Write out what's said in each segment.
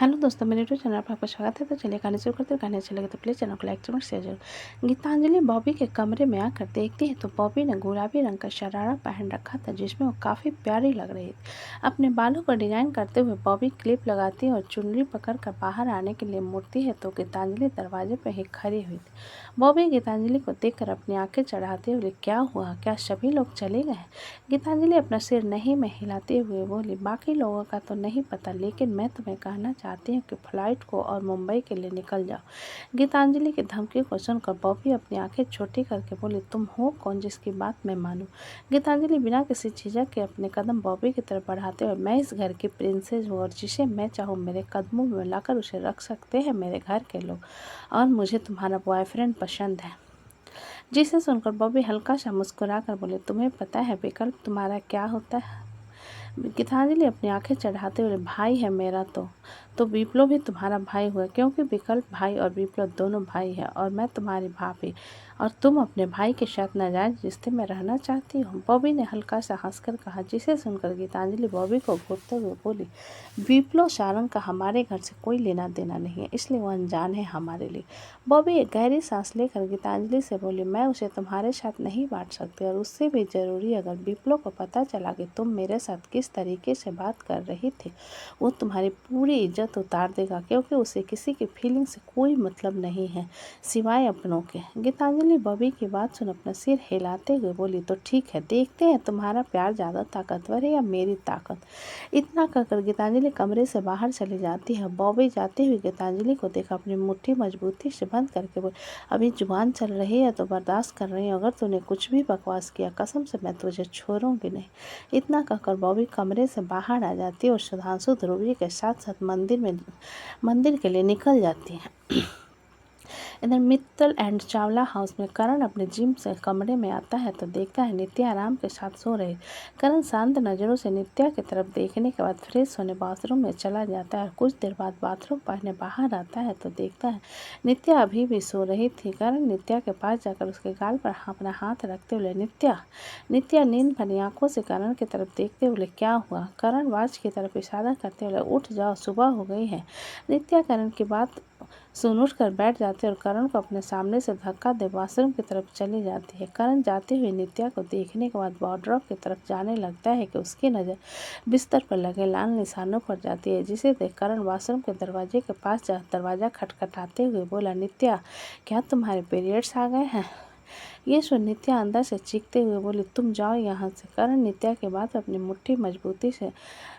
Hello दोस्तों, मेरे YouTube channel पर आपका स्वागत है। तो चलिए कहानी शुरू करते हैं। कहानी अच्छी लगे तो प्लीज़ चैनल को लाइक कमेंट शेयर जरूर। गीतांजलि बॉबी के कमरे में आकर देखती है तो बॉबी ने गुलाबी रंग का शरारा पहन रखा था जिसमें वो काफ़ी प्यारी लग रही थी। अपने बालों को डिजाइन करते हुए बॉबी क्लिप लगाती है और चुनरी पकड़कर बाहर आने के लिए मुड़ती है तो गीतांजलि दरवाजे पर ही खड़ी हुई थी। बॉबी गीतांजलि को देखकर अपनी आंखें चढ़ाते हुए, क्या हुआ, क्या सभी लोग चले गए? गीतांजलि अपना सिर नहीं में हिलाते हुए बोली, बाकी लोगों का तो नहीं पता, लेकिन मैं तुम्हें कहना चाहती हूँ कि फ्लाइट को और मुंबई के लिए निकल जाओ। गीतांजलि की धमकी को सुनकर बॉबी अपनी आंखें छोटी करके बोली, तुम हो कौन जिसकी बात मैं मानूं? गीतांजलि बिना किसी झिझक के अपने कदम बॉबी की तरफ बढ़ाते हुए, मैं इस घर की प्रिंसेस हूँ और जिसे मैं चाहूँ मेरे कदमों में लाकर उसे रख सकते हैं मेरे घर के लोग, और मुझे तुम्हारा बॉयफ्रेंड पसंद है। जिसे सुनकर बॉबी हल्का सा मुस्कुराकर बोले, तुम्हें पता है विकल्प तुम्हारा क्या होता है? गीतांजलि अपनी आंखें चढ़ाते हुए, भाई है मेरा तो विप्लव भी तुम्हारा भाई हुआ, क्योंकि विकल्प भाई और विप्लव दोनों भाई है और मैं तुम्हारी भाभी, और तुम अपने भाई के साथ नाजायज रिश्ते में रहना चाहती हो। बॉबी ने हल्का सा हंसकर कहा, जिसे सुनकर गीतांजलि बॉबी को घूरते हुए बोली, विप्लव सारंग का हमारे घर से कोई लेना देना नहीं है, इसलिए वो अनजान है हमारे लिए। बॉबी एक गहरी सांस लेकर गीतांजलि से बोली, मैं उसे तुम्हारे साथ नहीं बांट सकती, और उससे भी जरूरी अगर विप्लव को पता चला कि तुम मेरे साथ किस तरीके से बात कर रही थी, वो तुम्हारी पूरी इज्जत उतार देगा, क्योंकि उसे किसी की फीलिंग से कोई मतलब नहीं है सिवाय अपनों के। गीतांजलि बॉबी की बात सुन अपना सिर हिलाते हुए बोली, तो ठीक है, देखते हैं तुम्हारा प्यार ज़्यादा ताकतवर है या मेरी ताकत। इतना कहकर गीतांजलि कमरे से बाहर चली जाती है। बॉबी जाती हुई गीतांजलि को देखा अपनी मुट्ठी मजबूती से बंद करके बोली, अभी जुबान चल रही है तो बर्दाश्त कर रही हूँ, अगर तूने कुछ भी बकवास किया कसम से मैं तुझे छोड़ूंगी नहीं। इतना कहकर बॉबी कमरे से बाहर आ जाती है और सुधांशु ध्रुवी के साथ साथ मंदिर के लिए निकल जाती है। इधर मित्तल एंड चावला हाउस में करण अपने जिम से कमरे में आता है तो देखता है नित्या आराम के साथ सो रही। करण शांत नज़रों से नित्या की तरफ देखने के बाद फ्रेश होने बाथरूम में चला जाता है। कुछ देर बाद बाथरूम पहने बाहर आता है तो देखता है नित्या अभी भी सो रही थी। करण नित्या के पास जाकर उसके गाल पर अपना हाथ रखते हुए, नित्या नींद भरी आंखों से करण की तरफ देखते हुए, क्या हुआ? करण वॉच की तरफ इशारा करते हुए, उठ जाओ, सुबह हो गई है। नित्या करण की बात सुन उठ कर बैठ जाती है और करण को अपने सामने से धक्का दे वॉशरूम की तरफ चली जाती है। करण जाते हुए नित्या को देखने के बाद वार्डरोब की तरफ जाने लगता है कि उसकी नज़र बिस्तर पर लगे लाल निशानों पर जाती है, जिसे देख करण वॉशरूम के दरवाजे के पास जा दरवाज़ा खटखटाते हुए बोला, नित्या, क्या तुम्हारे पीरियड्स आ गए हैं? ये सुन नित्या अंदर से चीखते हुए बोली, तुम जाओ यहाँ से। करण नित्या के बाद अपनी मुट्ठी मजबूती से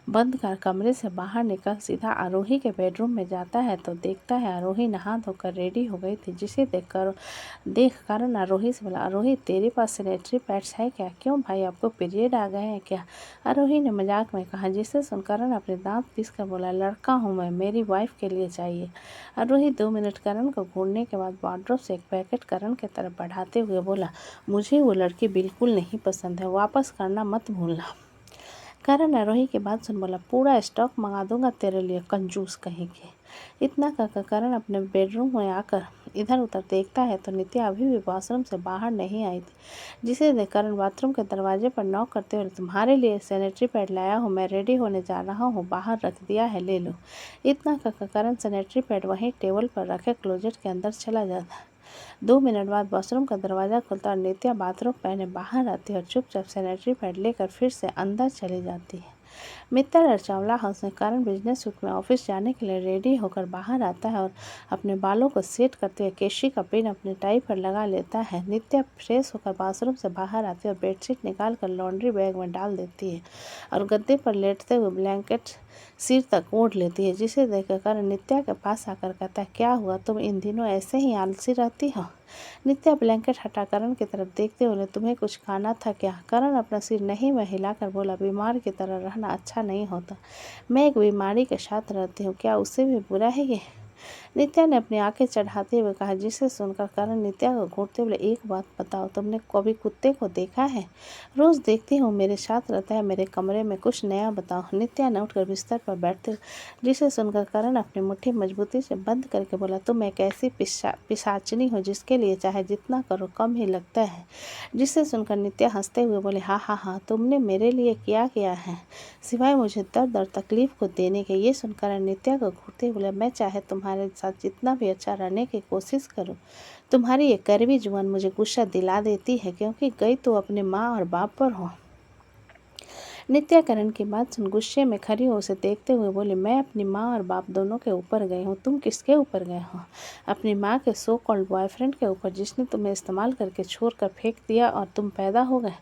बंद कर कमरे से बाहर निकल सीधा आरोही के बेडरूम में जाता है तो देखता है आरोही नहा धोकर रेडी हो गई थी, जिसे देख करण आरोही से बोला, आरोही, तेरे पास सैनिटरी पैड्स है क्या? क्यों भाई, आपको पीरियड आ गए हैं क्या? आरोही ने मजाक में कहा, जिसे सुन करण अपने दांत पीस कर बोला, लड़का हूँ मैं, मेरी वाइफ के लिए चाहिए। आरोही 2 मिनट करण को घूरने के बाद वार्डरोब से एक पैकेट करण की तरफ बढ़ाते हुए बोला, मुझे वो लड़की बिल्कुल नहीं पसंद है, वापस करना मत भूलना। करण आरोही की बात सुन बोला, पूरा स्टॉक मंगा दूंगा तेरे लिए, कंजूस कहीं के। इतना कहकर करण अपने बेडरूम में आकर इधर उधर देखता है तो नित्या अभी भी वॉशरूम से बाहर नहीं आई थी, जिसे देख करण बाथरूम के दरवाजे पर नॉक करते हुए, तुम्हारे लिए सैनिटरी पैड लाया हूँ, मैं रेडी होने जा रहा हूँ, बाहर रख दिया है, ले लो। इतना कहकर करण सैनिटरी पैड वहीं टेबल पर रखे क्लोजेट के अंदर चला जाता है। 2 मिनट बाद वॉशरूम का दरवाज़ा खुलता और नित्या बाथरूम पहने बाहर आती है और चुपचाप सैनिटरी पैड लेकर फिर से अंदर चली जाती है। मित्तल और चावला हाउस में करण बिजनेस सूट में ऑफिस जाने के लिए रेडी होकर बाहर आता है और अपने बालों को सेट करते हुए केशी का पिन अपने टाई पर लगा लेता है। नित्या फ्रेश होकर बाथरूम से बाहर आती है और बेडशीट निकाल कर लॉन्ड्री बैग में डाल देती है और गद्दे पर लेटते हुए ब्लैंकेट सिर तक ओढ़ लेती है, जिसे देखकर करण नित्या के पास आकर कहता है, क्या हुआ, तुम इन दिनों ऐसे ही आलसी रहती हो? नित्या ब्लैंकेट हटा करण की तरफ देखते हुए, तुम्हें कुछ खाना था क्या? करण अपना सिर नहीं में हिलाकर बोला, बीमार की तरह रहना अच्छा नहीं होता, मैं एक बीमारी के साथ रहती हूँ, क्या उससे भी बुरा है ये? नित्या ने अपनी आंखें चढ़ाते हुए कहा। जिसे सुनकर करण नित्या को घूरते हुए, एक बात बताओ, तुमने कभी कुत्ते को देखा है? रोज देखती हूँ, मेरे साथ रहता है मेरे कमरे में, कुछ नया बताओ। नित्या ने उठकर बिस्तर पर बैठते जिसे सुनकर करण अपनी मुट्ठी मजबूती से बंद करके बोला, तुम एक ऐसी पिशाचनी हो जिसके लिए चाहे जितना करो कम ही लगता है। जिसे सुनकर नित्या हंसते हुए बोले, हाँ हाँ हाँ, तुमने मेरे लिए क्या किया है सिवाय मुझे दर्द और तकलीफ को देने के? ये सुनकर नित्या को घूरते बोले, मैं चाहे तुम्हारे साथ जितना भी अच्छा रहने की कोशिश करूं, तुम्हारी ये कड़वी जुबान मुझे गुस्सा दिला देती है, क्योंकि गई तो अपने माँ और बाप पर हो। नित्या करण की बात सुन गुस्से में खड़ी हो उसे देखते हुए बोली, मैं अपनी माँ और बाप दोनों के ऊपर गई हूँ, तुम किसके ऊपर गए हो? अपनी माँ के सो कॉल्ड बॉयफ्रेंड के ऊपर, जिसने तुम्हें इस्तेमाल करके छोड़ कर फेंक दिया और तुम पैदा हो गए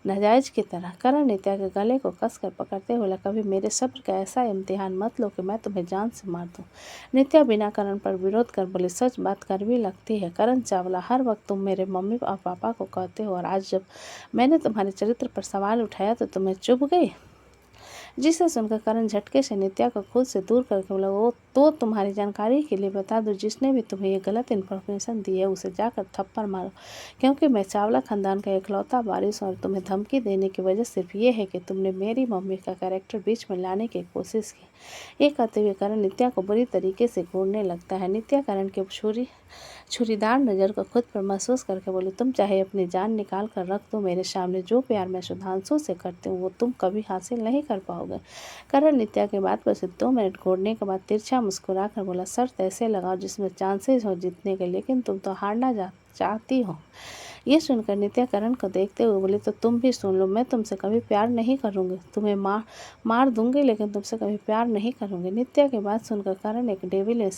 नाजायज की तरह। करण नित्या के गले को कसकर पकड़ते बोला, कभी मेरे सब्र का ऐसा इम्तिहान मत लो कि मैं तुम्हें जान से मार दूँ। नित्या बिना करण पर विरोध कर बोली, सच बात कड़वी लगती है करण चावला, हर वक्त तुम मेरे मम्मी और पापा को कहते हो, और आज जब मैंने तुम्हारे चरित्र पर सवाल उठाया तो तुम्हें चुभ गई। जिसे सुनकर करण झटके से नित्या को खुद से दूर करके बोला, वो तो तुम्हारी जानकारी के लिए बता दो, जिसने भी तुम्हें ये गलत इन्फॉर्मेशन दी है उसे जाकर थप्पड़ मारो, क्योंकि मैं चावला खानदान का इकलौता वारिस हूं और तुम्हें धमकी देने की वजह सिर्फ ये है कि तुमने मेरी मम्मी का कैरेक्टर बीच में लाने की कोशिश की। ये कहते हुए करण नित्या को बुरी तरीके से घूरने लगता है। नित्या करण की छुरीदार नज़र को खुद पर महसूस करके बोली, तुम चाहे अपनी जान निकाल कर रख दो मेरे सामने, जो प्यार मैं सुधांशु से करती हूँ वो तुम कभी हासिल नहीं कर पाओगे। करण नित्या की बात पर सिर्फ 2 मिनट घूरने के बाद तिरछा मुस्कुरा कर बोला, शर्त ऐसे लगाओ जिसमें चांसेस हो जीतने के, लेकिन तुम तो हारना चाहती हो। ये सुनकर नित्या करण को देखते हुए बोली, तो तुम भी सुन लो, मैं तुमसे कभी प्यार नहीं करूँगी, तुम्हें मार दूंगी, लेकिन तुमसे कभी प्यार नहीं करूँगी। नित्या की बात सुनकर करण एक डेविल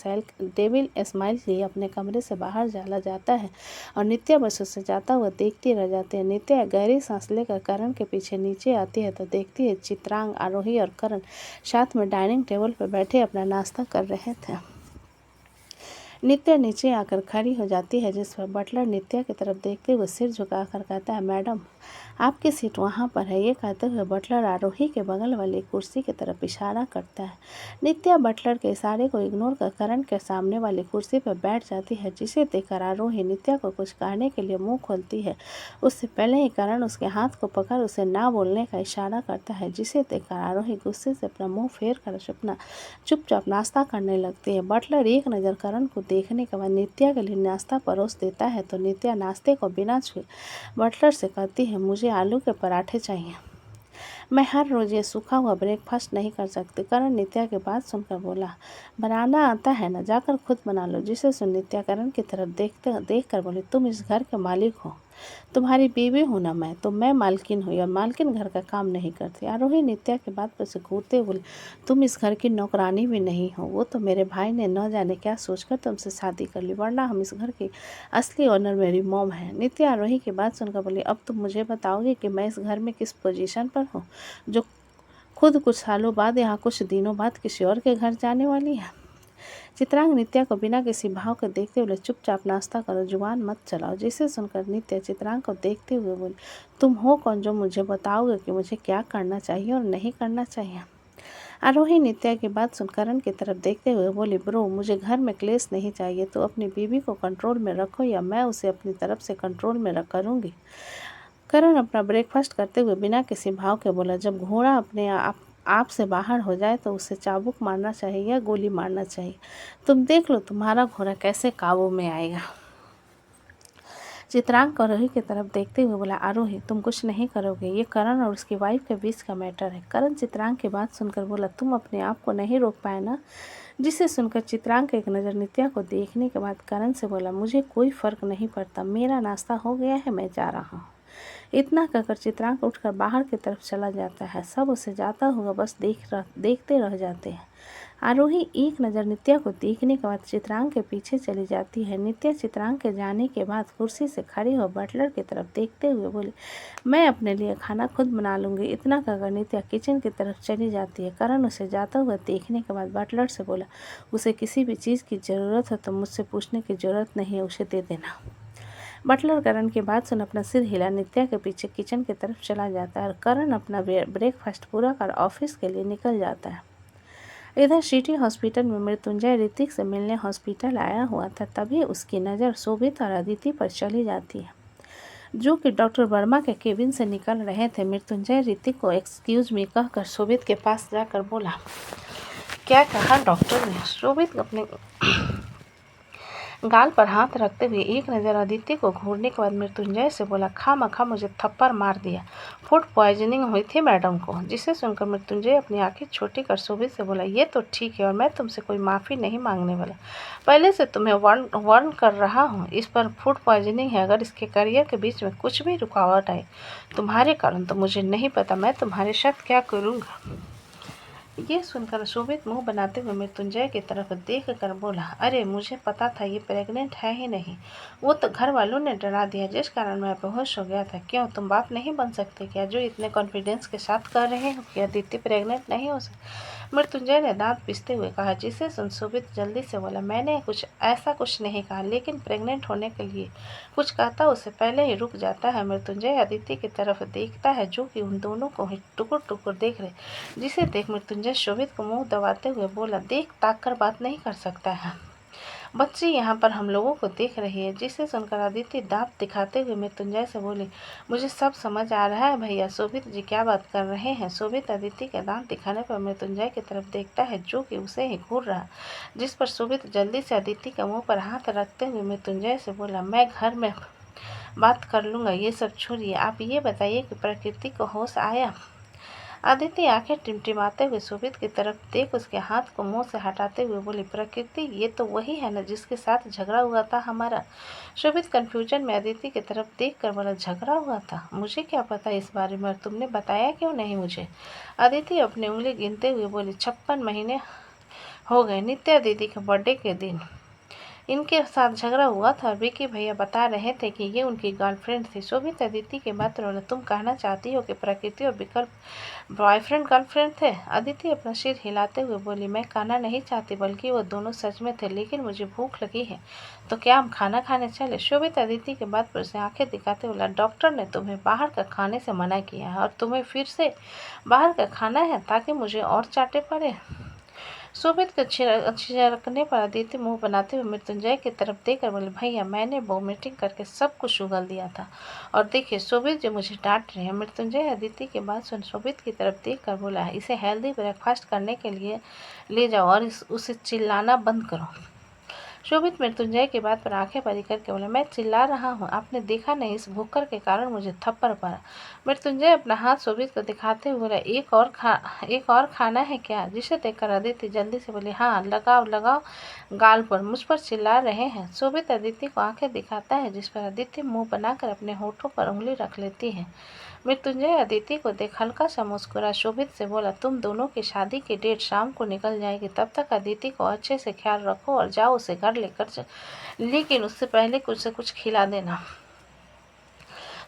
स्माइल लिए अपने कमरे से बाहर चला जाता है और नित्या बस उससे जाता हुआ देखती रह जाती है। नित्या गहरी सांस लेकर करण के पीछे नीचे आती है तो देखती है चित्रांग, आरोही और करण साथ में डाइनिंग टेबल पर बैठे अपना नाश्ता कर रहे थे। नित्या नीचे आकर खड़ी हो जाती है, जिस पर बटलर नित्या की तरफ देखते हुए सिर झुकाकर कहता है, मैडम आपकी सीट वहाँ पर है। ये कहते हुए बटलर आरोही के बगल वाली कुर्सी की तरफ इशारा करता है। नित्या बटलर के इशारे को इग्नोर कर करण के सामने वाली कुर्सी पर बैठ जाती है, जिसे देखकर आरोही नित्या को कुछ कहने के लिए मुँह खोलती है। उससे पहले ही करण उसके हाथ को पकड़ उसे ना बोलने का इशारा करता है, जिसे देखकर आरोही गुस्से से अपना मुँह फेर कर चुपचाप नाश्ता करने लगती है। बटलर एक नज़र करण को देखने के बाद नित्या के लिए नाश्ता परोस देता है तो नित्या नाश्ते को बिना छुए बटलर से कहती है, मुझे आलू के पराठे चाहिए, मैं हर रोज़ ये सूखा हुआ ब्रेकफास्ट नहीं कर सकती। करण नित्या की बात सुनकर बोला, बनाना आता है ना, जाकर खुद बना लो। जिसे सुन नित्या करण की तरफ देख कर बोली, तुम इस घर के मालिक हो, तुम्हारी बीवी हूँ ना मैं, तो मैं मालकिन हुई और मालकिन घर का काम नहीं करती। आरोही नित्या की बात पर से घूरते बोले, तुम इस घर की नौकरानी भी नहीं हो, वो तो मेरे भाई ने न जाने क्या सोचकर तुमसे शादी कर ली, वरना हम इस घर की असली ओनर मेरी मॉम है। नित्या आरोही की बात सुनकर बोली, अब तुम मुझे बताओगे कि मैं इस घर में किस पोजीशन पर हूँ, जो खुद कुछ सालों बाद यहाँ कुछ दिनों बाद किसी और के घर जाने वाली है। चित्रांग नित्या को बिना किसी भाव के देखते हुए, चुपचाप नाश्ता करो, जुबान मत चलाओ। जिसे सुनकर नित्या चित्रांग को देखते हुए बोली, तुम हो कौन जो मुझे बताओगे कि मुझे क्या करना चाहिए और नहीं करना चाहिए? आरोही नित्या की बात सुन करण की तरफ देखते हुए बोली, ब्रो मुझे घर में क्लेश नहीं चाहिए, तो अपनी बीवी को कंट्रोल में रखो या मैं उसे अपनी तरफ से कंट्रोल में करूँगी। करण अपना ब्रेकफास्ट करते हुए बिना किसी भाव के बोला, जब घोड़ा अपने आप से बाहर हो जाए तो उसे चाबुक मारना चाहिए या गोली मारना चाहिए, तुम देख लो तुम्हारा घोड़ा कैसे काबू में आएगा। चित्रांग आरोही की तरफ देखते हुए बोला, आरोही तुम कुछ नहीं करोगे, ये करण और उसकी वाइफ के बीच का मैटर है। करण चित्रांग की बात सुनकर बोला, तुम अपने आप को नहीं रोक पाए ना? जिसे सुनकर चित्रांग एक नज़र नित्या को देखने के बाद करण से बोला, मुझे कोई फ़र्क नहीं पड़ता, मेरा नाश्ता हो गया है, मैं जा रहा हूँ। इतना कहकर चित्रांग उठकर बाहर की तरफ चला जाता है। सब उसे जाता हुआ बस देखते रह जाते हैं। आरोही एक नज़र नित्या को देखने के बाद चित्रांग के पीछे चली जाती है। नित्या चित्रांग के जाने के बाद कुर्सी से खड़ी हो बटलर की तरफ देखते हुए बोली, मैं अपने लिए खाना खुद बना लूँगी। इतना कहकर नित्या किचन की तरफ चली जाती है। करण उसे जाता हुआ देखने के बाद बटलर से बोला, उसे किसी भी चीज़ की ज़रूरत हो तो मुझसे पूछने की ज़रूरत नहीं है, उसे दे देना। बटलर करण की बात सुन अपना सिर हिला नित्या के पीछे किचन की तरफ चला जाता है और करण अपना ब्रेकफास्ट पूरा कर ऑफिस के लिए निकल जाता है। इधर सिटी हॉस्पिटल में मृत्युंजय ऋतिक से मिलने हॉस्पिटल आया हुआ था, तभी उसकी नज़र शोभित और अदिति पर चली जाती है, जो कि डॉक्टर वर्मा के केबिन से निकल रहे थे। मृत्युंजय ऋतिक को एक्सक्यूज मी कहकर शोभित के पास जाकर बोला, क्या कहा डॉक्टर ने? शोभित अपने गाल पर हाथ रखते हुए एक नज़र आदित्य को घूरने के बाद मृत्युंजय से बोला, खामखा मुझे थप्पड़ मार दिया, फूड पॉइजनिंग हुई थी मैडम को। जिसे सुनकर मृत्युंजय अपनी आंखें छोटी कर शोभित से बोला, ये तो ठीक है और मैं तुमसे कोई माफ़ी नहीं मांगने वाला, पहले से तुम्हें वार्न कर रहा हूँ, इस पर फूड पॉइजनिंग है। अगर इसके करियर के बीच में कुछ भी रुकावट आए तुम्हारे कारण तो मुझे नहीं पता मैं तुम्हारे साथ क्या करूँगा। ये सुनकर शोभित मुंह बनाते हुए मृत्युंजय की तरफ देख कर बोला, अरे मुझे पता था ये प्रेग्नेंट है ही नहीं, वो तो घर वालों ने डरा दिया जिस कारण मैं बेहोश हो गया था। क्यों तुम बाप नहीं बन सकते क्या, जो इतने कॉन्फिडेंस के साथ कह रहे हो कि अदिति प्रेग्नेंट नहीं हो सकती? मृत्युंजय ने दांत पीसते हुए कहा। जिसे सुन शोभित जल्दी से बोला, मैंने कुछ नहीं कहा, लेकिन प्रेग्नेंट होने के लिए कुछ कहता उससे पहले ही रुक जाता है। मृत्युंजय अदिति की तरफ देखता है, जो कि उन दोनों को ही टुकुर टुकुर देख रहे। जिसे देख मृत्युंजय शोभित को मुंह दबाते हुए बोला, देख ताक कर बात नहीं कर सकता है, बच्ची यहाँ पर हम लोगों को देख रही है। जिसे सुनकर अदिति दांत दिखाते हुए मृत्युंजय से बोली, मुझे सब समझ आ रहा है भैया, शोभित जी क्या बात कर रहे हैं? शोभित अदिति के दांत दिखाने पर मृत्युंजय की तरफ देखता है, जो कि उसे ही घूर रहा, जिस पर शोभित जल्दी से अदिति के मुंह पर हाथ रखते हुए मृत्युंजय से बोला, मैं घर में बात कर लूँगा, ये सब छोड़िए, आप ये बताइए कि प्रकृति को होश आया? आदित्य आंखें टिमटिमाते हुए शोभित की तरफ देख उसके हाथ को मुंह से हटाते हुए बोली, प्रकृति ये तो वही है ना जिसके साथ झगड़ा हुआ था हमारा? शोभित कंफ्यूजन में आदित्य की तरफ देख कर बोला, झगड़ा हुआ था? मुझे क्या पता इस बारे में, और तुमने बताया क्यों नहीं मुझे? आदित्य अपनी उंगली गिनते हुए बोली, 56 महीने हो गए, नित्या दीदी के बर्थडे के दिन इनके साथ झगड़ा हुआ था। विकी भैया बता रहे थे कि ये उनकी गर्लफ्रेंड थी। शोभित अदिति की बात बोला, तुम कहना चाहती हो कि प्रकृति और विकल्प बॉयफ्रेंड गर्लफ्रेंड थे? अदिति अपना सिर हिलाते हुए बोली, मैं कहना नहीं चाहती, बल्कि वो दोनों सच में थे, लेकिन मुझे भूख लगी है तो क्या हम खाना खाने चले? शोभित अदिति के बात पर से आंखें दिखाते बोला, डॉक्टर ने तुम्हें बाहर का खाने से मना किया है और तुम्हें फिर से बाहर का खाना है ताकि मुझे और चाटे पड़े? शोभित के छिड़कने पर आदित्य मुंह बनाते हुए मृत्युंजय की तरफ देखकर बोले, भैया मैंने वोमिटिंग करके सब कुछ उगल दिया था, और देखिए शोभित जो मुझे डांट रहे हैं। मृत्युंजय आदित्य की बात सुन शोभित की तरफ देखकर बोला, इसे हेल्दी ब्रेकफास्ट करने के लिए ले जाओ और उसे चिल्लाना बंद करो। शोभित मृत्युंजय की बात पर आंखें बड़ी करके बोला, मैं चिल्ला रहा हूँ, आपने देखा नहीं इस भूखर के कारण मुझे थप्पड़ पड़ा? मृत्युंजय अपना हाथ शोभित को दिखाते हुए बोला, एक और खाना है क्या? जिसे देखकर अदिति जल्दी से बोली, हाँ लगाओ लगाओ गाल पर, मुझ पर चिल्ला रहे हैं। शोभित अदिति को आंखें दिखाता है, जिस पर अदिति मुंह बनाकर अपने होठों पर उंगली रख लेती है। मृत्युंजय अदिति को देख हल्का सा मुस्कुरा शोभित से बोला, तुम दोनों की शादी की डेट शाम को निकल जाएगी, तब तक अदिति को अच्छे से ख्याल रखो और जाओ उसे घर लेकर चल, लेकिन उससे पहले कुछ से कुछ खिला देना।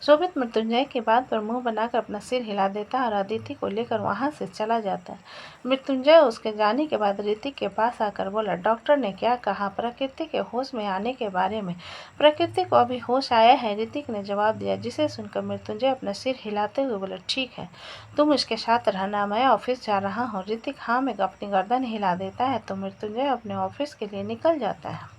शोभित मृत्युंजय की बात पर मुंह बनाकर अपना सिर हिला देता है और अदिति को लेकर वहां से चला जाता है। मृत्युंजय उसके जाने के बाद ऋतिक के पास आकर बोला, डॉक्टर ने क्या कहा प्रकृति के होश में आने के बारे में? प्रकृति को अभी होश आया है, ऋतिक ने जवाब दिया। जिसे सुनकर मृत्युंजय अपना सिर हिलाते हुए बोला, ठीक है तुम इसके साथ रहना, मैं ऑफिस जा रहा हूँ। ऋतिक हाँ में अपनी गर्दन हिला देता है तो मृत्युंजय अपने ऑफिस के लिए निकल जाता है।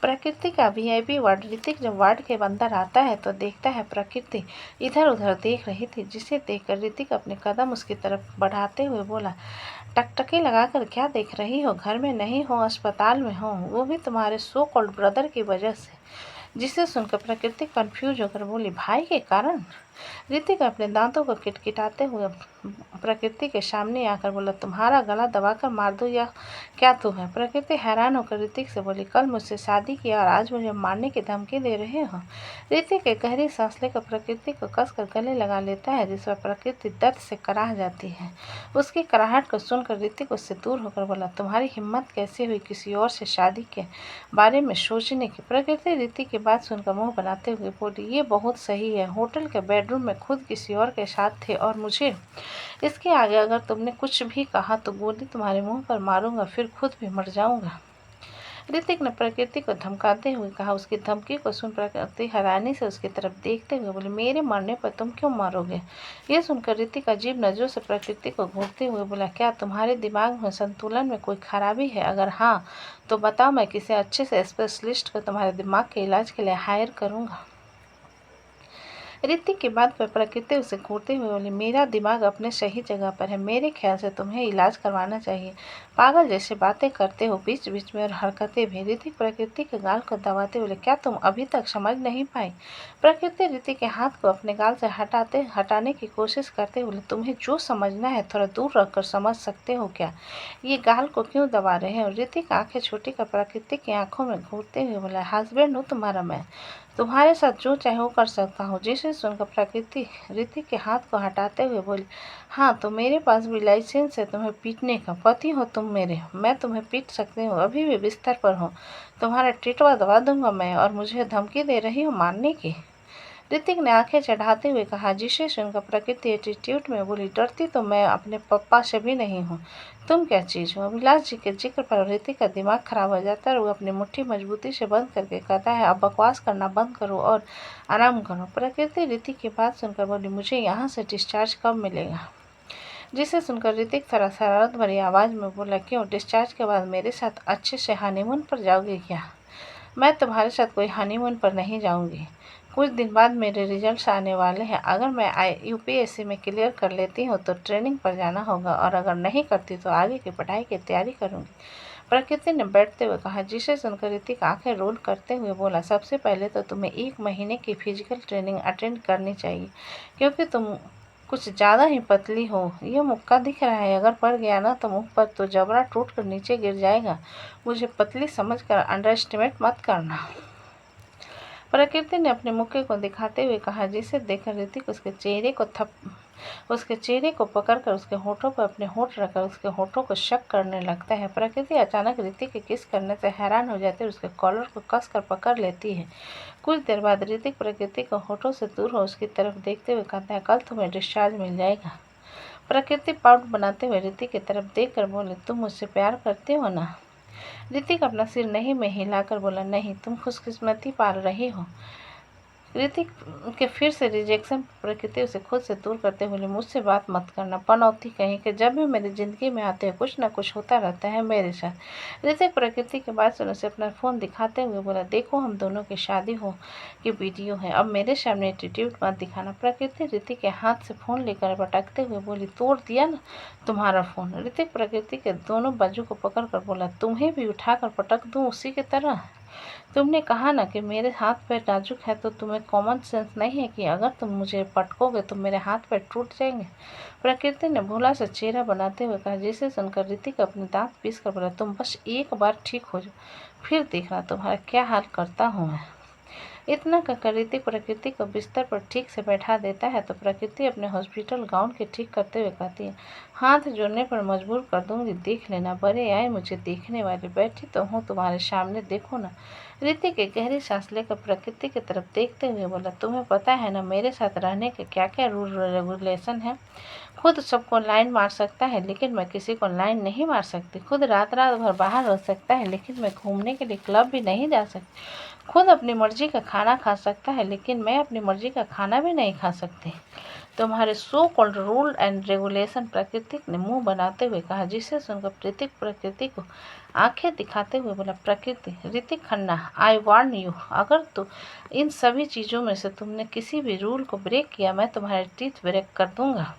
प्रकृति का वीआईपी वार्ड। ऋतिक जब वार्ड के अंदर आता है तो देखता है प्रकृति इधर उधर देख रही थी, जिसे देखकर ऋतिक अपने कदम उसकी तरफ बढ़ाते हुए बोला, टकटकी लगाकर क्या देख रही हो? घर में नहीं हो, अस्पताल में हो, वो भी तुम्हारे सो कॉल्ड ब्रदर की वजह से। जिसे सुनकर प्रकृति कंफ्यूज होकर बोली, भाई के कारण? ऋतिक अपने दांतों को किटकिटाते हुए प्रकृति के सामने आकर बोला, तुम्हारा गला दबाकर मार दूं या क्या तू है? प्रकृति हैरान होकर ऋतिक से बोली, कल मुझसे शादी किया और आज मुझे मारने की धमकी दे रहे हो? ऋतिक एक गहरी सांस लेकर प्रकृति को कसकर गले लगा लेता है, जिस पर प्रकृति दर्द से कराह जाती है। उसकी कराहट को सुनकर ऋतिक उससे दूर होकर बोला, तुम्हारी हिम्मत कैसे हुई किसी और से शादी के बारे में सोचने की? प्रकृति ऋतिक की बात सुनकर मुंह बनाते हुए बोली, ये बहुत सही है, होटल के बेडरूम में खुद किसी और के साथ थे और मुझे इसके आगे अगर तुमने कुछ भी कहा तो गोली तुम्हारे मुंह पर मारूंगा, फिर खुद भी मर जाऊंगा। ऋतिक ने प्रकृति को धमकाते हुए कहा। उसकी धमकी को सुन प्रकृति हैरानी से उसकी तरफ देखते हुए बोली, मेरे मरने पर तुम क्यों मारोगे? यह सुनकर ऋतिक अजीब नजरों से प्रकृति को घूरते हुए बोला, क्या तुम्हारे दिमाग में संतुलन में कोई खराबी है? अगर हाँ तो बताओ, मैं किसी अच्छे से स्पेशलिस्ट को तुम्हारे दिमाग के इलाज के लिए हायर करूंगा। ऋतिक की बात पर प्रकृति उसे घूरते हुए बोली, मेरा दिमाग अपने सही जगह पर है, मेरे ख्याल से तुम्हें इलाज करवाना चाहिए। पागल जैसे बातें करते हो बीच बीच में और हरकतें भी। ऋतिक प्रकृति के गाल को दबाते बोले, क्या तुम अभी तक समझ नहीं पाई? प्रकृति ऋतिक के हाथ को अपने गाल से हटाने की कोशिश करते बोले, तुम्हें जो समझना है थोड़ा दूर रखकर समझ सकते हो क्या? ये गाल को क्यों दबा रहे हैं? और ऋतिक आंखें छोटी कर प्रकृति की आंखों में घूरते हुए बोला, हस्बैंड हूँ तुम्हारा मैं, तुम्हारे साथ जो चाहे वो कर सकता हूँ। जिसे सुनकर प्रकृति ऋतिक के हाथ को हटाते हुए बोली, हाँ तो मेरे पास भी लाइसेंस है तुम्हें पीटने का। पति हो तुम मेरे, मैं तुम्हें पीट सकती हूँ, अभी भी बिस्तर पर हो, तुम्हारा टिटवा दबा दूंगा मैं, और मुझे धमकी दे रही हो मारने की? ऋतिक ने आंखें चढ़ाते हुए कहा। जिसे सुनकर प्रकृति एटीट्यूड में बोली, डरती तो मैं अपने पप्पा से भी नहीं हूँ, तुम क्या चीज हो? अभिलाष जी के जिक्र पर ऋतिक का दिमाग खराब हो जाता है और वो अपनी मुट्ठी मजबूती से बंद करके कहता है, अब बकवास करना बंद करो और आराम करो। प्रकृति ऋतिक की बात सुनकर बोली, मुझे यहाँ से डिस्चार्ज कब मिलेगा? जिसे सुनकर ऋतिक थोड़ा शरारत भरी आवाज में बोला, क्यों, डिस्चार्ज के बाद मेरे साथ अच्छे से हनीमून पर जाओगे क्या? मैं तुम्हारे साथ कोई हनीमून पर नहीं जाऊंगी। कुछ दिन बाद मेरे रिजल्ट्स आने वाले हैं। अगर मैं यूपीएससी में क्लियर कर लेती हूँ तो ट्रेनिंग पर जाना होगा, और अगर नहीं करती तो आगे की पढ़ाई की तैयारी करूँगी। प्रकृति ने बैठते हुए कहा। जिसे सुनकर ऋतिक आंखें रोल करते हुए बोला, सबसे पहले तो तुम्हें 1 महीने की फिजिकल ट्रेनिंग अटेंड करनी चाहिए, क्योंकि तुम कुछ ज़्यादा ही पतली हो। ये मुक्का दिख रहा है, अगर पड़ गया ना तो मुँह पर तो जबड़ा टूट कर नीचे गिर जाएगा। मुझे पतली समझकर अंडर एस्टिमेट मत करना। प्रकृति ने अपने मुक्के को दिखाते हुए कहा। जिसे देखकर ऋतिक उसके चेहरे को पकड़कर उसके होठों पर अपने होठ रखकर उसके होठों को शक करने लगता है। प्रकृति अचानक ऋतिक के किस करने से हैरान हो जाती है, उसके कॉलर को कसकर पकड़ लेती है। कुछ देर बाद ऋतिक प्रकृति को होठों से दूर हो उसकी तरफ देखते हुए कहता है, कल तुम्हें डिस्चार्ज मिल जाएगा। प्रकृति पाउट बनाते हुए ऋतिक की तरफ देखकर बोले, तुम मुझसे प्यार करते हो ना? ऋतिक अपना सिर नहीं में हिलाकर बोला, नहीं, तुम खुशकिस्मती पाल रही हो। ऋतिक के फिर से रिजेक्शन प्रकृति उसे खुद से दूर करते हुए, मुझसे बात मत करना, पनौती कहीं कि जब भी मेरी जिंदगी में आते हैं कुछ ना कुछ होता रहता है मेरे साथ। ऋतिक प्रकृति के बात सुन उसे अपना फोन दिखाते हुए बोला, देखो हम दोनों की शादी हो की वीडियो है, अब मेरे सामने एटीट्यूड मत दिखाना। प्रकृति ऋतिक के हाथ से फोन लेकर पटकते हुए बोली, तोड़ दिया ना तुम्हारा फोन? ऋतिक प्रकृति के दोनों बाजू को पकड़ कर बोला, तुम्हें भी उठाकर पटक दूं उसी की तरह? तुमने कहा ना कि मेरे हाथ पैर नाजुक है, तो तुम्हें कॉमन सेंस नहीं है कि अगर तुम मुझे पटकोगे तो मेरे हाथ पैर टूट जाएंगे? प्रकृति ने भोला सा चेहरा बनाते हुए कहा। जिसे सुनकर ऋतिक अपने दांत पीस कर बोला, तुम बस एक बार ठीक हो जाओ, फिर देखना तुम्हारा क्या हाल करता हूँ मैं। इतना कहकर ऋतिक प्रकृति को बिस्तर पर ठीक से बैठा देता है तो प्रकृति अपने हॉस्पिटल गाउन के ठीक करते हुए कहती है, हाथ जोड़ने पर मजबूर कर दूंगी, देख लेना, बड़े आए मुझे देखने वाले, बैठी तो हूँ तुम्हारे सामने, देखो ना। ऋतिक एक गहरी सांस लेकर प्रकृति की तरफ देखते हुए बोला, तुम्हें पता है ना मेरे साथ रहने के क्या क्या रूल रेगुलेशन है? खुद सबको लाइन मार सकता है लेकिन मैं किसी को लाइन नहीं मार सकती। खुद रात रात भर बाहर रह सकता है लेकिन मैं घूमने के लिए क्लब भी नहीं जा सकती। खुद अपनी मर्जी का खाना खा सकता है लेकिन मैं अपनी मर्जी का खाना भी नहीं खा सकती। तुम्हारे so called rule and regulation, प्रकृति ने मुंह बनाते हुए कहा। जिसे सुनकर ऋतिक प्रकृति को आंखें दिखाते हुए बोला, प्रकृति, ऋतिक खन्ना, आई वार्न यू, अगर तो इन सभी चीज़ों में से तुमने किसी भी रूल को ब्रेक किया मैं तुम्हारे टीथ ब्रेक कर दूंगा।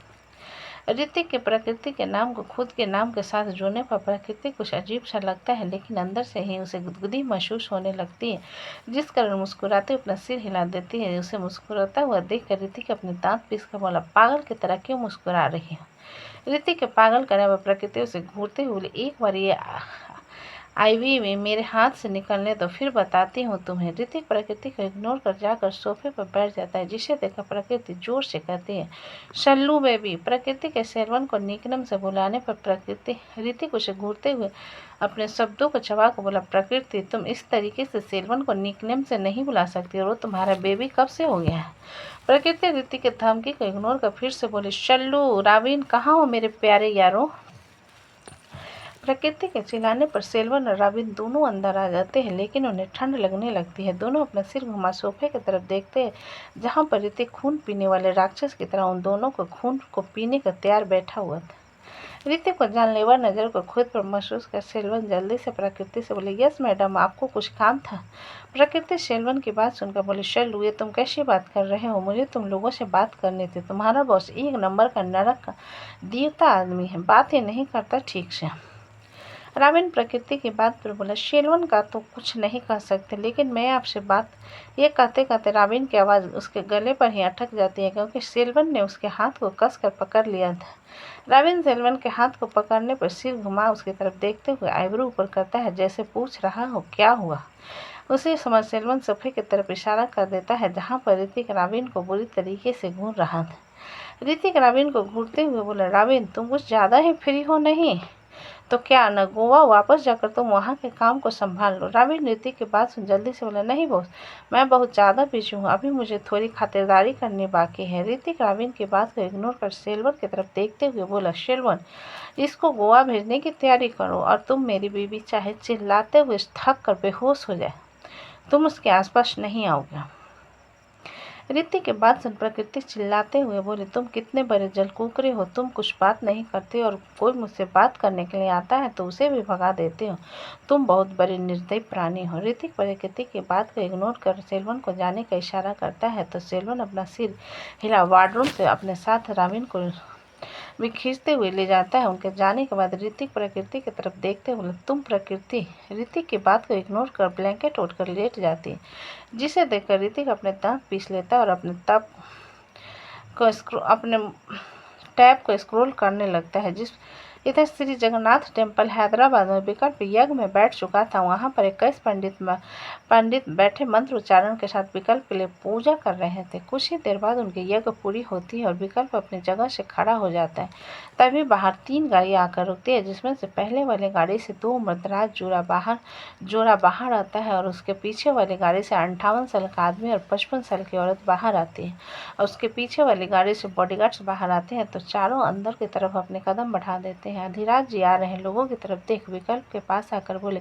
ऋतिक के प्रकृति के नाम को खुद के नाम के साथ जोड़ने पर प्रकृति कुछ अजीब सा लगता है लेकिन अंदर से ही उसे गुदगुदी महसूस होने लगती है, जिस कारण मुस्कुराते अपना सिर हिला देती है। उसे मुस्कुराता हुआ देखकर ऋतिक अपने दांत पीस कर बोला, पागल की तरह क्यों मुस्कुरा रही हो? ऋतिक के पागल करने पर प्रकृति उसे घूरते हुए, एक बार ये आईवी में मेरे हाथ से निकलने तो फिर बताती हूँ तुम्हें। ऋतिक प्रकृति को इग्नोर कर जाकर सोफे पर बैठ जाता है। जिसे देखकर प्रकृति जोर से कहती है, शल्लू बेबी। प्रकृति के शेरवन को निकनेम से बुलाने पर प्रकृति ऋतिक उसे घूरते हुए अपने शब्दों को चबा कर बोला, प्रकृति, तुम इस तरीके से शेरवन को निकनेम से नहीं बुला सकती और वो तुम्हारा बेबी कब से हो गया है? प्रकृति ऋतिक के धमकी को इग्नोर कर फिर से बोली, शल्लू, रावीन, कहाँ हो मेरे प्यारे यारों? प्रकृति के चिल्लाने पर सेल्वन और रॉबिन दोनों अंदर आ जाते हैं, लेकिन उन्हें ठंड लगने लगती है। दोनों अपना सिर घुमा सोफे की तरफ देखते हैं, जहाँ पर ऋतिक खून पीने वाले राक्षस की तरह उन दोनों को खून को पीने का तैयार बैठा हुआ था। ऋतिक को जानलेवा नज़र को खुद पर महसूस कर सेल्वन जल्दी से प्रकृति से बोले, यस मैडम, आपको कुछ काम था? प्रकृति सेल्वन की बात सुनकर बोली, शर्लू, ये तुम कैसी बात कर रहे हो? मुझे तुम लोगों से बात करनी थी। तुम्हारा बॉस एक नंबर का नरक का देवता आदमी है, बात ही नहीं करता ठीक से। रॉबिन प्रकृति की बात पर बोला, सेल्वन का तो कुछ नहीं कह सकते, लेकिन मैं आपसे बात। ये कहते कहते रॉबिन की आवाज़ उसके गले पर ही अटक जाती है, क्योंकि सेल्वन ने उसके हाथ को कसकर पकड़ लिया था। रॉबिन सेल्वन के हाथ को पकड़ने पर सिर घुमा उसकी तरफ देखते हुए आईब्रो ऊपर करता है, जैसे पूछ रहा हो क्या हुआ। उसी समय सेल्वन सोफे की तरफ इशारा कर देता है, जहाँ पर ऋतिक रॉबिन को बुरी तरीके से घूर रहा था। ऋतिक रॉबिन को घूरते हुए बोला, रॉबिन, तुम कुछ ज़्यादा ही फ्री हो नहीं तो क्या न गोवा वापस जाकर तुम वहाँ के काम को संभाल लो। रॉबिन ऋतिक की बात सुन जल्दी से बोला, नहीं बॉस, मैं बहुत ज़्यादा बिजी हूँ, अभी मुझे थोड़ी खातिरदारी करनी बाकी है। ऋतिक रॉबिन की बात को इग्नोर कर सेल्वन की तरफ देखते हुए बोला, सेल्वन, इसको गोवा भेजने की तैयारी करो, और तुम मेरी बीवी चाहे चिल्लाते हुए थक कर बेहोश हो जाए, तुम उसके आसपास नहीं आओगे। ऋतिक के बाद सुन प्रकृति चिल्लाते हुए बोले, तुम कितने बड़े जलकुकरे हो, तुम कुछ बात नहीं करते और कोई मुझसे बात करने के लिए आता है तो उसे भी भगा देते हो, तुम बहुत बड़े निर्दयी प्राणी हो। ऋतिक प्रकृति की बात को इग्नोर कर सेल्वन को जाने का इशारा करता है तो सेल्वन अपना सिर हिला वार्डरूम से अपने साथ रॉबिन को भी खींचते हुए ले जाता है। उनके जाने के बाद ऋतिक प्रकृति की तरफ देखते हुए, तुम प्रकृति। ऋतिक की बात को इग्नोर कर ब्लैंकेट ओढ़कर लेट जाती है, जिसे देखकर ऋतिक अपने दांत पीस लेता है और अपने टैब को स्क्रॉल करने लगता है। जिस इधर श्री जगन्नाथ टेम्पल हैदराबाद में विकल्प यज्ञ में बैठ चुका था। वहां पर 21 पंडित बैठे मंत्र उच्चारण के साथ विकल्प के लिए पूजा कर रहे थे। कुछ ही देर बाद उनकी यज्ञ पूरी होती है और विकल्प अपनी जगह से खड़ा हो जाता है। तभी बाहर 3 गाड़ियां आकर रुकती है, जिसमें से पहले वाली गाड़ी से 2 मर्दराज जोड़ा बाहर आता है और उसके पीछे वाली गाड़ी से 58 साल का आदमी और 55 साल की औरत बाहर आती है और उसके पीछे वाली गाड़ी से बॉडीगार्ड्स बाहर आते हैं। तो चारों अंदर की तरफ अपने कदम बढ़ा देते हैं। अधिराज जी आ रहे हैं, लोगों की तरफ देख विकल्प के पास आकर बोले,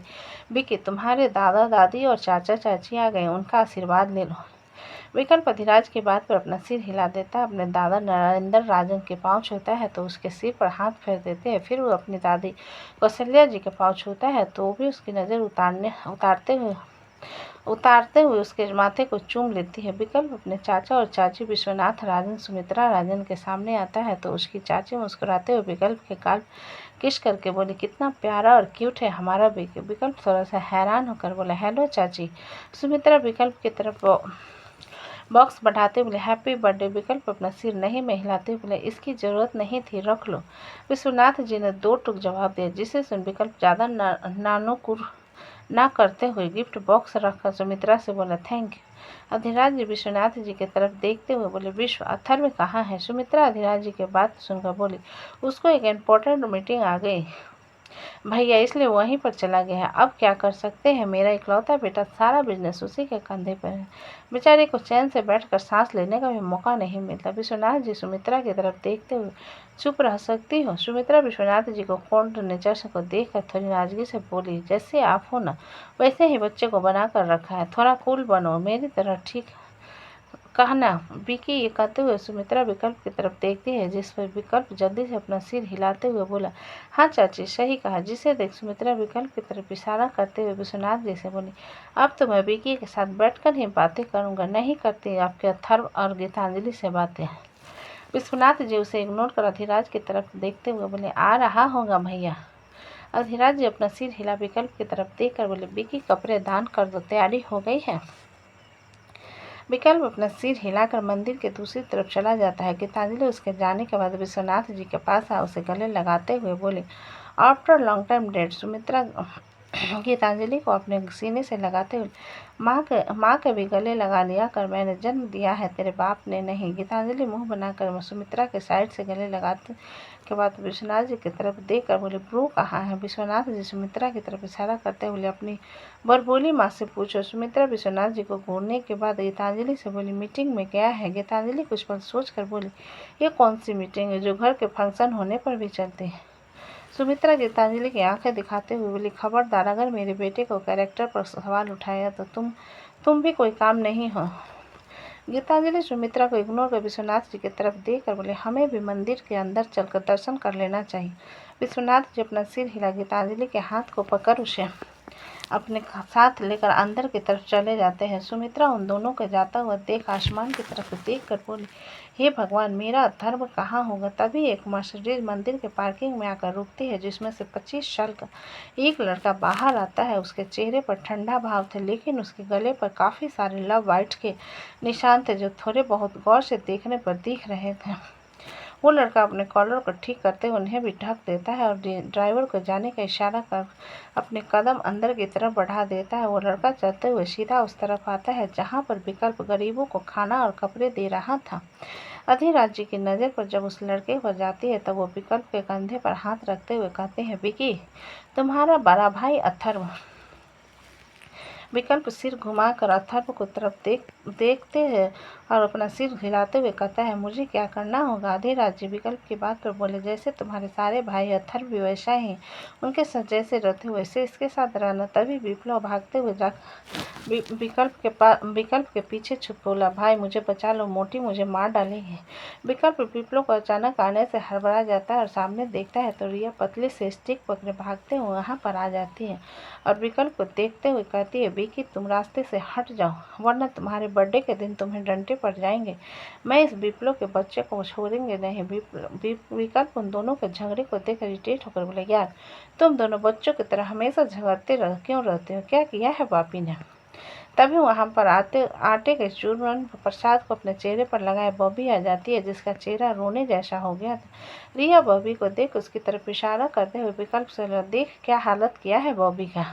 विकी, तुम्हारे दादा दादी और चाचा चाची आ गए, उनका आशीर्वाद ले लो। विकल्प अधिराज की बात पर अपना सिर हिला देता है, अपने दादा नरेंद्र राजन के पाँव छूता है तो उसके सिर पर हाथ फेर देते हैं। फिर वो अपनी दादी कौशल्या जी के पाँव छूता है तो वो भी उसकी नज़र उतारते हुए उसके माथे को चूम लेती है। विकल्प अपने चाचा और चाची विश्वनाथ राजन सुमित्रा राजन के सामने आता है तो उसकी चाची मुस्कुराते हुए विकल्प के गाल किस करके बोली, कितना प्यारा और क्यूट है हमारा विकी। विकल्प थोड़ा सा हैरान होकर बोला, हेलो चाची। सुमित्रा विकल्प की तरफ बॉक्स बढ़ाते बोले, हैप्पी बर्थडे। विकल्प अपना सिर नहीं में हिलाते बोले, इसकी ज़रूरत नहीं थी, रख लो। विश्वनाथ जी ने 2 टूक जवाब दिया, जिसे सुन विकल्प ज़्यादा नानुकुर ना करते हुए गिफ्ट बॉक्स रखकर सुमित्रा से बोला, थैंक यू। अधिराज जी विश्वनाथ जी की तरफ देखते हुए बोले, विश्व, अथर्व कहाँ है? सुमित्रा अधिराज जी की बात सुनकर बोली, उसको एक इम्पोर्टेंट मीटिंग आ गई भैया, इसलिए वहीं पर चला गया है। अब क्या कर सकते हैं, मेरा इकलौता बेटा, सारा बिजनेस उसी के कंधे पर है। बेचारे को चैन से बैठकर सांस लेने का भी मौका नहीं मिलता। विश्वनाथ जी सुमित्रा की तरफ देखते हुए, चुप रह सकती हो? सुमित्रा विश्वनाथ जी को कोल्ड नेचर को देखकर थोड़ी नाराजगी से बोली, जैसे आप हो ना वैसे ही बच्चे को बना कर रखा है, थोड़ा कूल बनो, मेरी तरह, ठीक कहना? विकी ये कहते हुए सुमित्रा विकल्प की तरफ देखती है, जिस पर विकल्प जल्दी से अपना सिर हिलाते हुए बोला, हाँ चाची, सही कहा। जिसे देख सुमित्रा विकल्प की तरफ इशारा करते हुए विश्वनाथ जी से बोली, अब तो मैं विकी के साथ बैठकर ही बातें करूंगा, नहीं करती आपके अथर्व और गीतांजलि से बातें। विश्वनाथ जी उसे इग्नोर कर अधिराज की तरफ देखते हुए बोले, आ रहा होगा भैया। अधिराज जी अपना सिर हिला विकल्प की तरफ देखकर बोले, विकी, कपड़े दान कर दो, तैयारी हो गई है। विकल्प अपना सिर हिलाकर मंदिर के दूसरी तरफ चला जाता है। गीतांजलि उसके जाने के बाद विश्वनाथ जी के पास आ उसे गले लगाते हुए बोले, after long time date. Sumitra Geetanjali को अपने सीने से लगाते हुए, माँ के भी गले लगा लिया कर, मैंने जन्म दिया है, तेरे बाप ने नहीं। गीतांजलि मुंह बनाकर सुमित्रा के साइड से गले लगाते के बाद विश्वनाथ जी की तरफ देखकर बोले, ब्रू कहाँ है? विश्वनाथ जी सुमित्रा की तरफ इशारा करते हुए अपनी बरबोली माँ से पूछो। सुमित्रा विश्वनाथ जी को घूरने के बाद गीतांजलि से बोली, मीटिंग में क्या है? गीतांजलि कुछ पल सोच कर बोली, ये कौन सी मीटिंग है जो घर के फंक्शन होने पर भी चलती है? सुमित्रा गीतांजलि की आंखें दिखाते हुए बोली, खबरदार, अगर मेरे बेटे को कैरेक्टर पर सवाल उठाया तो तुम भी कोई काम नहीं हो। गीतांजलि सुमित्रा को इग्नोर कर विश्वनाथ जी की तरफ देखकर बोले, हमें भी मंदिर के अंदर चलकर दर्शन कर लेना चाहिए। विश्वनाथ जी अपना सिर हिला गीतांजलि के हाथ को पकड़ उसे अपने साथ लेकर अंदर की तरफ चले जाते हैं। सुमित्रा उन दोनों को जाता हुआ देख आसमान की तरफ देख कर बोली, हे भगवान, मेरा धर्म कहाँ होगा। तभी एक मर्सिडीज मंदिर के पार्किंग में आकर रुकती है, जिसमें से 25 साल का एक लड़का बाहर आता है। उसके चेहरे पर ठंडा भाव थे, लेकिन उसके गले पर काफ़ी सारे लव बाइट्स के निशान थे, जो थोड़े बहुत गौर से देखने पर दिख रहे थे। वो लड़का अपने कॉलर को ठीक करते हुए उन्हें भी ढक देता है और ड्राइवर को जाने का इशारा कर अपने कदम अंदर की तरफ बढ़ा देता है। वो लड़का चलते हुए सीधा उस तरफ आता है जहाँ पर विकल्प गरीबों को खाना और कपड़े दे रहा था। अधिराज जी की नज़र पर जब उस लड़के पर जाती है तब वो विकल्प के कंधे पर हाथ रखते हुए कहते हैं, विकी, तुम्हारा बड़ा भाई अथर्व। विकल्प सिर घुमाकर अथर्व को तरफ देखते हैं और अपना सिर हिलाते हुए कहता है, मुझे क्या करना होगा। अधिराज जी विकल्प की बात पर बोले, जैसे तुम्हारे सारे भाई अथर्व भी वैसा ही, उनके साथ जैसे रहते हुए वैसे इसके साथ रहना। तभी विप्लव भागते हुए जा विकल्प के पीछे छुप बोला, भाई मुझे बचा लो, मोटी मुझे मार डालेगी। विकल्प विप्लव को अचानक आने से हड़बड़ा जाता है और सामने देखता है तो रिया पतली से स्टिक पकड़े भागते हुए वहाँ पर आ जाती है और विकल्प को देखते हुए कहती है, विकी, तुम रास्ते से हट जाओ, वरना तुम्हारे बर्थडे के दिन तुम्हें डंडे पड़ जाएंगे। मैं इस विप्लव के बच्चे को छोड़ेंगे नहीं। विकल्प उन दोनों के झगड़े को देख इरिटेट होकर बोले, यार, तुम दोनों बच्चों की तरह हमेशा झगड़ते क्यों रहते हो? क्या किया है बापी ने? तभी वहाँ पर आटे के चूरन प्रसाद को अपने चेहरे पर लगाए बॉबी आ जाती है, जिसका चेहरा रोने जैसा हो गया था। रिया बॉबी को देख उसकी तरफ इशारा करते हुए विकल्प से, देख क्या हालत किया है बॉबी का।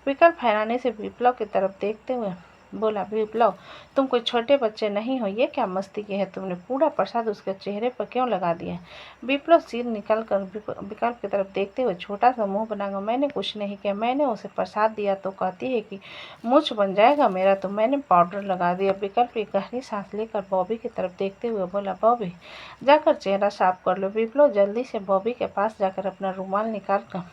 विकल्प हैरानी से विप्लव की तरफ देखते हुए बोला, विप्लव, तुम कोई छोटे बच्चे नहीं हो, ये क्या मस्ती की है तुमने? पूरा प्रसाद उसके चेहरे पर क्यों लगा दिया? विप्लव सिर निकल कर विकल्प की तरफ देखते हुए छोटा सा मुंह बनाकर, मैंने कुछ नहीं किया, मैंने उसे प्रसाद दिया तो कहती है कि मुझ बन जाएगा मेरा, तो मैंने पाउडर लगा दिया। विकल्प एक गहरी सांस लेकर बॉबी की तरफ देखते हुए बोला, बॉबी, जाकर चेहरा साफ कर लो। विप्लव जल्दी से बॉबी के पास जाकर अपना रुमाल निकाल कर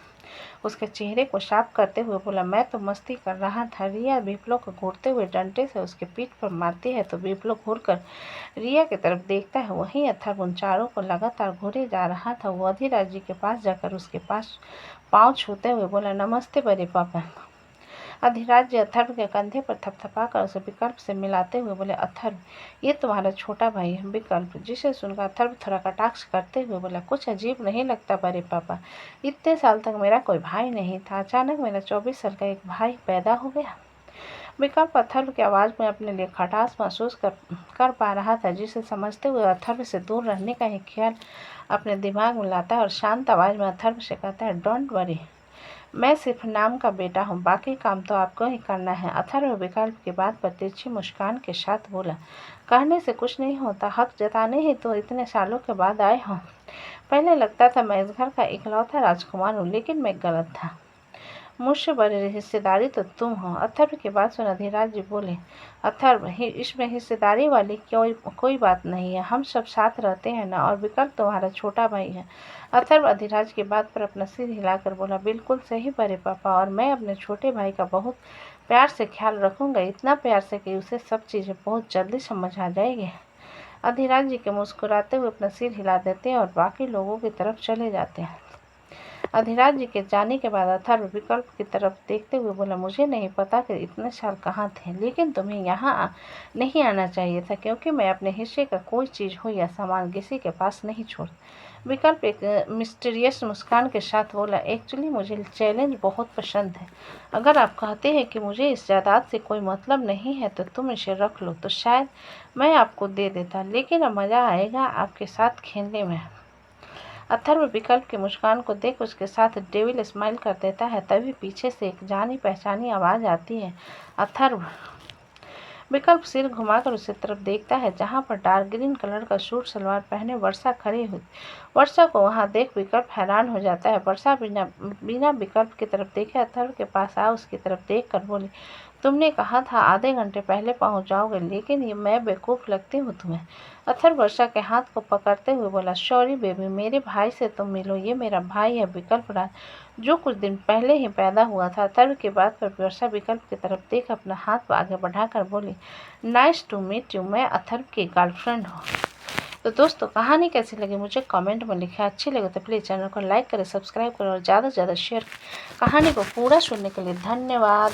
उसके चेहरे को साफ करते हुए बोला, मैं तो मस्ती कर रहा था। रिया विप्लव को घूरते हुए डंडे से उसके पीठ पर मारती है तो विप्लव घूरकर रिया की तरफ देखता है। वहीं अथर्व उन चारों को लगातार घूरे जा रहा था। वो अधिराज जी के पास जाकर उसके पास पाँव छूते हुए बोला, नमस्ते बड़े पापा। अधिराज जी अथर्व के कंधे पर थपथपाकर उसे विकल्प से मिलाते हुए बोले, अथर्व, ये तुम्हारा छोटा भाई है विकल्प। जिसे सुनकर अथर्व थोड़ा कटाक्ष करते हुए बोला, कुछ अजीब नहीं लगता बड़े पापा? इतने साल तक मेरा कोई भाई नहीं था, अचानक मेरा 24 साल का एक भाई पैदा हो गया। विकल्प अथर्व की आवाज़ में अपने लिए खटास महसूस कर पा रहा था, जिसे समझते हुए अथर्व से दूर रहने का ही ख्याल अपने दिमाग में लाता है और शांत आवाज़ में अथर्व से कहता है, डोंट वरी, मैं सिर्फ नाम का बेटा हूँ, बाकी काम तो आपको ही करना है। अथर्व विकल्प की बात पर तिरछी मुस्कान के साथ बोला, कहने से कुछ नहीं होता, हक जताने ही तो इतने सालों के बाद आए हो। पहले लगता था मैं इस घर का इकलौता राजकुमार हूँ, लेकिन मैं गलत था। मुझसे बड़ी हिस्सेदारी तो तुम हो। अथर्व की बात सुन अधिराज जी बोले, अथर्व, इसमें हिस्सेदारी वाली कोई बात नहीं है, हम सब साथ रहते हैं ना, और विकल्प तुम्हारा छोटा भाई है। अथर्व अधिराज की बात पर अपना सिर हिलाकर बोला, बिल्कुल सही बड़े पापा, और मैं अपने छोटे भाई का बहुत प्यार से ख्याल रखूंगा, इतना प्यार से कि उसे सब चीज़ें बहुत जल्दी समझ आ जाएगी। अधिराज जी के मुस्कुराते हुए अपना सिर हिला देते हैं और बाकी लोगों की तरफ चले जाते हैं। अधिराज जी के जाने के बाद अथर्व विकल्प की तरफ देखते हुए बोला, मुझे नहीं पता कि इतने साल कहाँ थे, लेकिन तुम्हें यहाँ नहीं आना चाहिए था, क्योंकि मैं अपने हिस्से का कोई चीज़ हो या सामान किसी के पास नहीं छोड़। विकल्प एक मिस्टीरियस मुस्कान के साथ बोला, एक्चुअली मुझे चैलेंज बहुत पसंद है। अगर आप कहते हैं कि मुझे इस जायदाद से कोई मतलब नहीं है तो तुम इसे रख लो, तो शायद मैं आपको दे देता, लेकिन अब मज़ा आएगा आपके साथ खेलने में। अथर्व विकल्प की मुस्कान को देख उसके साथ डेविल स्माइल कर देता है। तभी पीछे से एक जानी पहचानी आवाज़ आती है, अथर्व। विकल्प सिर घुमाकर उसे तरफ देखता है जहाँ पर डार्क ग्रीन कलर का सूट सलवार पहने वर्षा खड़ी हुई। वर्षा को वहाँ देख विकल्प हैरान हो जाता है। वर्षा बिना विकल्प की तरफ देखे अथर्व के पास आ उसकी तरफ देख कर बोली, तुमने कहा था आधे घंटे पहले पहुंच जाओगे, लेकिन ये मैं बेवकूफ़ लगती हूँ तुम्हें। अथर्व वर्षा के हाथ को पकड़ते हुए बोला, सॉरी बेबी, मेरे भाई से तुम मिलो, ये मेरा भाई है विकल्प राज, जो कुछ दिन पहले ही पैदा हुआ था। अथर्व की बात पर वर्षा विकल्प की तरफ देख अपना हाथ आगे बढ़ाकर बोली, नाइस टू मीट यू, मैं अथर्व की गर्लफ्रेंड हूँ। तो दोस्तों, कहानी कैसी लगी मुझे कमेंट में लिखें। अच्छी लगे तो प्लीज़ चैनल को लाइक करें, सब्सक्राइब करें और ज़्यादा से ज़्यादा शेयर करें। कहानी को पूरा सुनने के लिए धन्यवाद।